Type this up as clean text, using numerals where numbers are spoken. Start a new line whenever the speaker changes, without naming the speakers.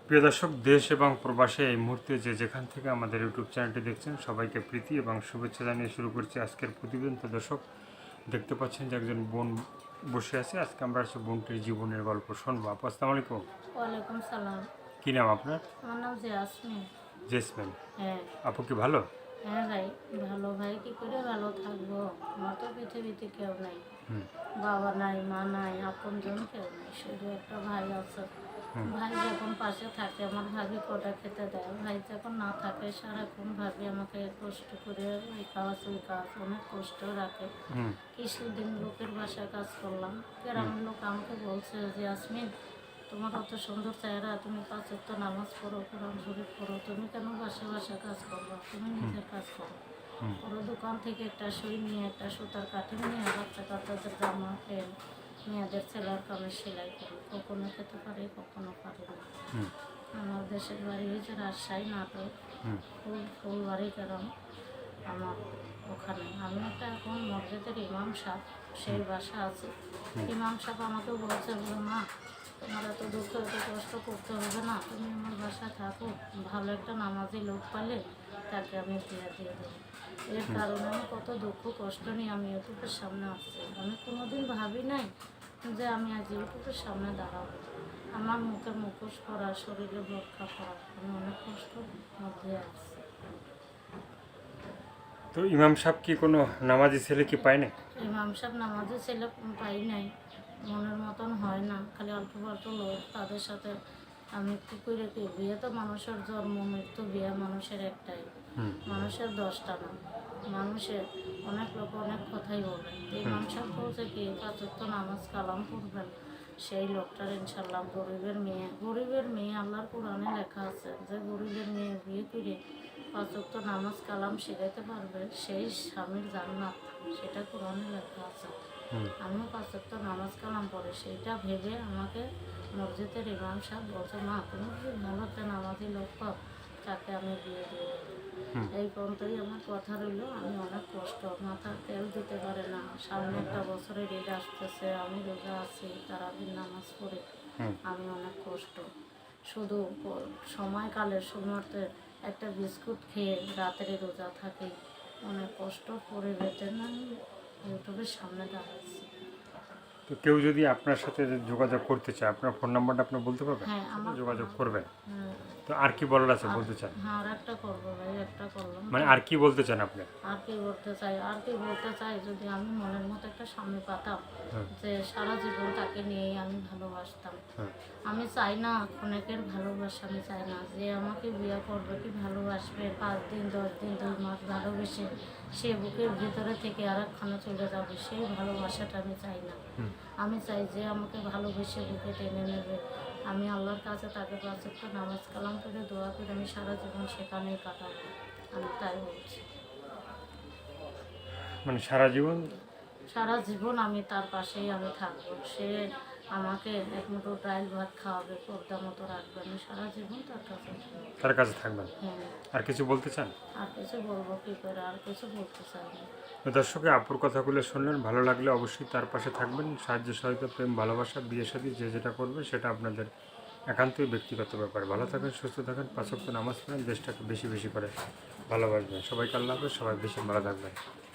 প্রিয় দর্শক, দেশ এবং প্রবাসে এই মুহূর্তে যে যেখান থেকে আমাদের ইউটিউব চ্যানেলটি দেখছেন সবাইকে প্রীতি এবং শুভেচ্ছা জানিয়ে শুরু করছি আজকের প্রতিবেদন। তো দর্শক, দেখতে পাচ্ছেন যে একজন বোন বসে আছে। আজকে আমরা সে বোনটির জীবনের গল্প শুনবো। আপু, আসসালামু আলাইকুম।
ওয়ালাইকুম সালাম।
কী নাম আপনার?
আমার নাম জেসমিন।
জেসমিন।
হ্যাঁ।
আপু কি ভালো?
হ্যাঁ ভাই, ভালো ভাই। কি করে ভালো থাকবো? আমার তো পৃথিবীতে কেউ নাই, বাবা নাই, মা নাই, আপনজন কেউ নাই, শুধু একটা ভাই আছে। ভাই যখন পাশে থাকে আমার ভাবি কটা খেতে দেয়, ভাই যখন না থাকে সারাক্ষণ ভাবি আমাকে কষ্ট করে ওই কাজ ওই কাজ অনেক কষ্ট রাখে। কিছুদিন লোকের বাসায় কাজ করলাম, গ্রামের লোক আমাকে বলছে যে আসমিন, তোমার অত সুন্দর চেহারা, তুমি 5 ওয়াক্ত নামাজ পড়ো, কোরআন শরীফ পড়ো, তুমি কেন বাসা বাসা কাজ করবো? তুমি নিজের কাজ করো। ওরা দোকান থেকে একটা সুই নিয়ে, একটা সুতার কাঠি নিয়ে বাচ্চা কাচ্চাদের জামা প্যান্ট, মেয়েদের ছেলের কামের সেলাই করি। কখনো খেতে পারি, কখনো পারি না। আমার দেশের বাড়ি হয়েছে রাজশাহী, নাটক। ফুলবাড়ি গ্রাম আমার ওখানে। আমি একটা এখন মসজিদের ইমাম সাহেব, সেই বাসা আছে। ইমাম সাহেব আমাকে বলছে, মা তোমার এত দুঃখ এত কষ্ট করতে হবে না, তুমি আমার বাসায় থাকো, ভালো একটা নামাজি লোক পালে তাকে আমি বিয়ে দিয়ে দেবো। এর কারণে আমি কত দুঃখ কষ্ট নিয়ে আমি ইউটিউবের সামনে আসছি। আমি কোনোদিন ভাবি নাই যে আমি আজ ইউটিউবের সামনে দাঁড়াবো। আমার মুখে মুখোশ পরা, শরীরে বোরখা পরা, আমি অনেক কষ্টর মধ্যে আসছি।
তো ইমাম সাহেব কি কোনো নামাজি ছেলে কি পায় না?
ইমাম সাহেব নামাজের ছেলে পাই নাই, মনের মতন হয় না, খালি অল্প অল্প লোক, তাদের সাথে আমি একটু করে কি, বিয়ে তো মানুষের জন্ম মৃত্যু, বিয়ে মানুষের একটাই, মানুষের 10টা না। মানুষের অনেক লোক অনেক কথাই বলে। ইমাম সাহেব বলছে কি 5 ওয়াক্ত নামাজ কালাম পড়বেন, সেই লোকটার ইনশাল্লাহ গরিবের মেয়ে আল্লাহর কোরআনে লেখা আছে যে গরিবের মেয়ে বিয়ে করে 5 ওয়াক্ত নামাজ কালাম শেখাইতে পারবে, সেই স্বামীর জান্নাত, সেটা কোরআনে লেখা আছে। আমিও 5 ওয়াক্ত নামাজ কালাম পড়ে, সেইটা ভেবে আমাকে মসজিদের ইমাম সাহেব বলছে, মা তুমি যদি ভালো একটা নামাজি লোক পাও তাকে আমি বিয়ে দিয়ে দেবো। এই পর্যন্তই আমার কথা রইল। আমি অনেক কষ্ট, মাথার তেল দিতে পারে না। সামনে একটা বছরের ঈদ আসতেছে, আমি রোজা আছি, তারাবির নামাজ পড়ে আমি অনেক কষ্ট। শুধু সময়কালের সময়তে একটা বিস্কুট খেয়ে রাতের রোজা থাকি, অনেক কষ্ট করে বেতেন আমি ইউটিউবের সামনে দাঁড়াচ্ছি।
তো কেউ যদি আপনার সাথে যোগাযোগ করতে চায়, আপনার ফোন নাম্বারটা আপনি বলতে পারবেন?
হ্যাঁ, আমার
যোগাযোগ করবেন।
হ্যাঁ।
তো আর কি বলার আছে বলতে চান?
হ্যাঁ, আর একটা করবো ভাই, একটা করলাম।
মানে আর কি বলতে চান আপনি?
আর কি বলতে চাই, যদি আমি মনের মতো একটা স্বামী পাতাম, যে সারা জীবন তাকে নিয়েই আমি ভালোবাসতাম। আমি চাই না অনেকের ভালোবাসা, আমি চাই না যে আমাকে বিয়ে করবে কি ভালোবাসবে, 5 দিন 10 দিন 2 মাস ভালোবেসে সে বুকের ভিতরে থেকে আর একখানে চলে যাবে, সেই ভালোবাসাটা আমি চাই না। আমি চাই যে আমাকে ভালোবেসে বুকে টেনে নেবে। আমি আল্লাহর কাছে তাকে 5 ওয়াক্ত নামাজ কালাম করে দোয়া করে আমি সারা জীবন সেখানেই কাটাবো। আমি তাই বলছি।
মানে সারা জীবন?
সারা জীবন আমি তার পাশেই আমি থাকবো। সে আমাকে এক মুঠো ডাল ভাত খাওয়াবে, পর্দা মতো রাখবে, আমি সারা জীবন তার কাছে থাকবো।
তার কাছে থাকবেন?
হ্যাঁ।
আর কিছু বলতে চান?
আর কিছু বলবো কী করে, আর কিছু বলতে চাই না।
তো দর্শকে, আপুর কথাগুলো শুনলেন, ভালো লাগলে অবশ্যই তার পাশে থাকবেন। সাহায্য সহায়তা, প্রেম, ভালোবাসা, বিয়ে শাদী যে যেটা করবে সেটা আপনাদের একান্তই ব্যক্তিগত ব্যাপার। ভালো থাকেন, সুস্থ থাকেন, 5 ওয়াক্ত নামাজ পড়েন, দেশটাকে বেশি বেশি করে ভালোবাসবেন। সবাইকে আল্লাহ হাফেজ, সবাই বেশি ভালো থাকবেন।